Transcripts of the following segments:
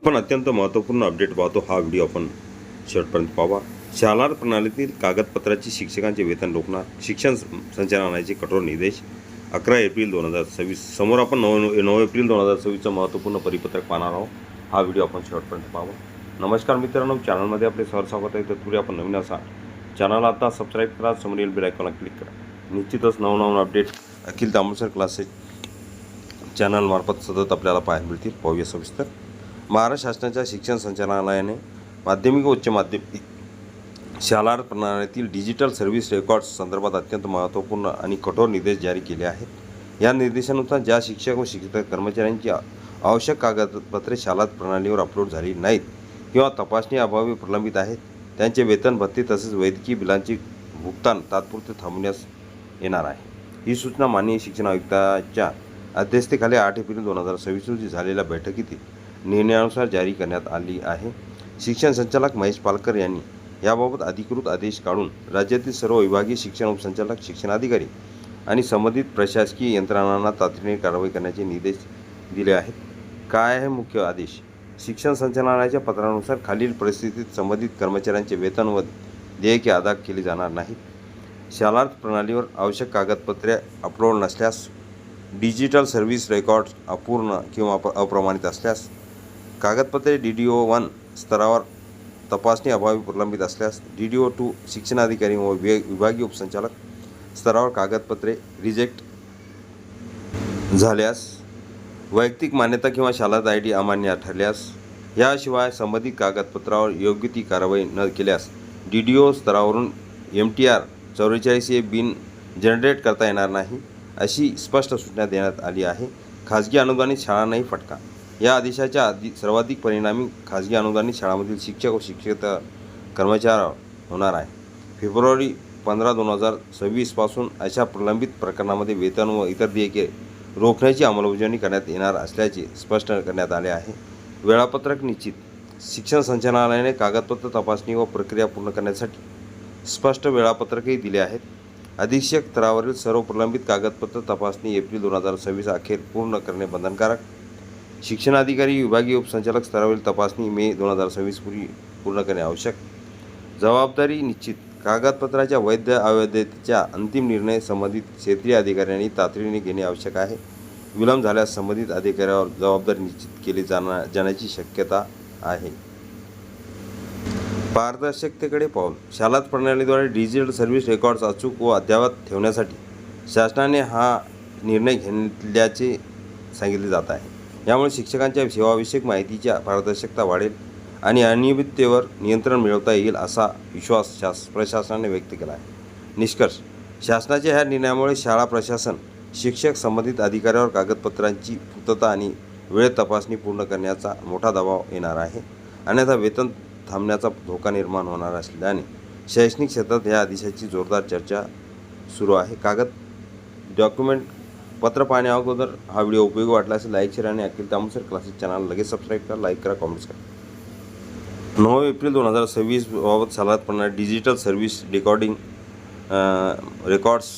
आपण अत्यंत महत्त्वपूर्ण अपडेट पाहतो. हा व्हिडिओ आपण शेवटपर्यंत पाहावा. शाळा प्रणालीतील कागदपत्राची शिक्षकांचे वेतन रोखणार, शिक्षण संचालनाचे कठोर निर्देश. 11 एप्रिल 2026 समोर आपण 9 एप्रिल 2026चं महत्त्वपूर्ण परिपत्रक पाहणार आहोत. हा व्हिडिओ आपण शेवटपर्यंत पाहावा. नमस्कार मित्रांनो, चॅनलमध्ये आपले स्वागत आहे. तत्पूर्वी आपण नवीन असाल चॅनलला आता सबस्क्राईब करा, समोरील बेल आयकॉनला क्लिक करा. निश्चितच नवनवीन अपडेट अखिल तांबुसर क्लासेस चॅनलमार्फत सतत आपल्याला पाहायला मिळतील. पाहूया सविस्तर. महाराष्ट्र शासनाच्या शिक्षण संचालनालयाने माध्यमिक व उच्च माध्यमिक शाळा प्रणालीतील डिजिटल सर्व्हिस रेकॉर्ड्स संदर्भात अत्यंत महत्त्वपूर्ण आणि कठोर निर्देश जारी केले आहेत. या निर्देशानुसार ज्या शिक्षक व शिक्षक कर्मचाऱ्यांची आवश्यक कागदपत्रे शाळा प्रणालीवर अपलोड झाली नाहीत किंवा तपासणी अभावी प्रलंबित आहेत, त्यांचे वेतन, भत्ते तसेच वैद्यकीय बिलांचे भुगतान तात्पुरते थांबवण्यास येणार आहे. ही सूचना माननीय शिक्षण आयुक्तांच्या अध्यक्षतेखाली 8 एप्रिल 2026 रोजी झालेल्या बैठकीतील निर्णयानुसार जारी करण्यात आली आहे. शिक्षण संचालक महेश पालकर यांनी याबाबत अधिकृत आदेश काढून राज्यातील सर्व विभागीय शिक्षण उपसंचालक, शिक्षणाधिकारी आणि संबंधित प्रशासकीय यंत्रणांना तातडीने कारवाई करण्याचे निर्देश दिले आहेत. काय आहे मुख्य आदेश? शिक्षण संचालनालयाच्या पत्रानुसार खालील परिस्थितीत संबंधित कर्मचाऱ्यांचे वेतन व देयके अदा केली जाणार नाहीत. शाळा प्रणालीवर आवश्यक कागदपत्रे अपलोड नसल्यास, डिजिटल सर्व्हिस रेकॉर्ड्स अपूर्ण किंवा अप्रमाणित असल्यास, कागदपत्रे DDO-1 स्तरावर तपासणी अभावी प्रलंबित असल्यास, DDO-2 शिक्षणाधिकारी व विभागीय उपसंचालक स्तरावर कागदपत्रे रिजेक्ट झाल्यास, वैयक्तिक मान्यता किंवा शाळा ID अमान्य ठरल्यास, याशिवाय संबंधित कागदपत्रावर योग्य ती कारवाई न केल्यास DDO स्तरावरून MTR 44A बिन जनरेट करता येणार नाही, अशी स्पष्ट सूचना देण्यात आली आहे. खाजगी अनुदानित शाळांनाही फटका. या आदेशाच्या सर्वाधिक परिणामी खाजगी अनुदानित शाळांमधील शिक्षक व शिक्षक कर्मचाऱ्यांवर होणार आहे. फेब्रुवारी 15, 2026 पासून अशा प्रलंबित प्रकरणांमध्ये वेतन व इतर देयके रोखण्याची अंमलबजावणी करण्यात येणार असल्याचे स्पष्ट करण्यात आले आहे. वेळापत्रक निश्चित. शिक्षण संचालनालयाने कागदपत्र तपासणी व प्रक्रिया पूर्ण करण्यासाठी स्पष्ट वेळापत्रकही दिले आहेत. अधीक्षक स्तरावरील सर्व प्रलंबित कागदपत्र तपासणी एप्रिल 2026 अखेर पूर्ण करणे बंधनकारक. शिक्षणाधिकारी विभागीय उपसंचालक स्तरावरील तपासणी मे 2026 पूर्वी पूर्ण करणे आवश्यक. जबाबदारी निश्चित. कागदपत्राच्या वैध अवैधतेचा अंतिम निर्णय संबंधित क्षेत्रीय अधिकाऱ्यांनी तातडीने घेणे आवश्यक आहे. विलंब झाल्यास संबंधित अधिकाऱ्यावर जबाबदारी निश्चित केली जाण्याची शक्यता आहे. पारदर्शकतेकडे पाऊल. शाळा प्रणालीद्वारे डिजिटल सर्व्हिस रेकॉर्ड्स अचूक व अद्ययावत ठेवण्यासाठी शासनाने हा निर्णय घेतल्याचे सांगितले जात आहे. यामुळे शिक्षकांच्या सेवाविषयक माहितीच्या पारदर्शकता वाढेल आणि अनियमिततेवर नियंत्रण मिळवता येईल, असा विश्वास प्रशासनाने व्यक्त केला आहे. निष्कर्ष. शासनाच्या ह्या निर्णयामुळे शाळा प्रशासन, शिक्षक, संबंधित अधिकाऱ्यावर कागदपत्रांची पूर्तता आणि वेळेत तपासणी पूर्ण करण्याचा मोठा दबाव येणार आहे. अन्यथा वेतन थांबण्याचा धोका निर्माण होणार असल्याने शैक्षणिक क्षेत्रात या आदेशाची जोरदार चर्चा सुरू आहे. डॉक्युमेंट पत्र पाहण्या अगोदर हा व्हिडिओ उपयोगी वाटला असेल लाईक, शेअर आणि अखिल तांबुसर क्लासेस चॅनल लगेच सबस्क्राईब करा, लाईक करा, कॉमेंट्स करा. 9 एप्रिल 2026 बाबत शाळा प्रणाली डिजिटल सर्व्हिस रेकॉर्ड्स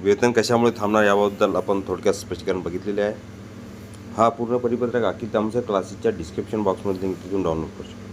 वेतन कशामुळे थांबणार याबद्दल आपण थोडक्यात स्पष्टीकरण बघितलेले आहे. हा पूर्ण परिपत्रक अखिल तांबुसर क्लासेसच्या डिस्क्रिप्शन बॉक्समध्ये लिंक तिथून डाउनलोड करू शकतो.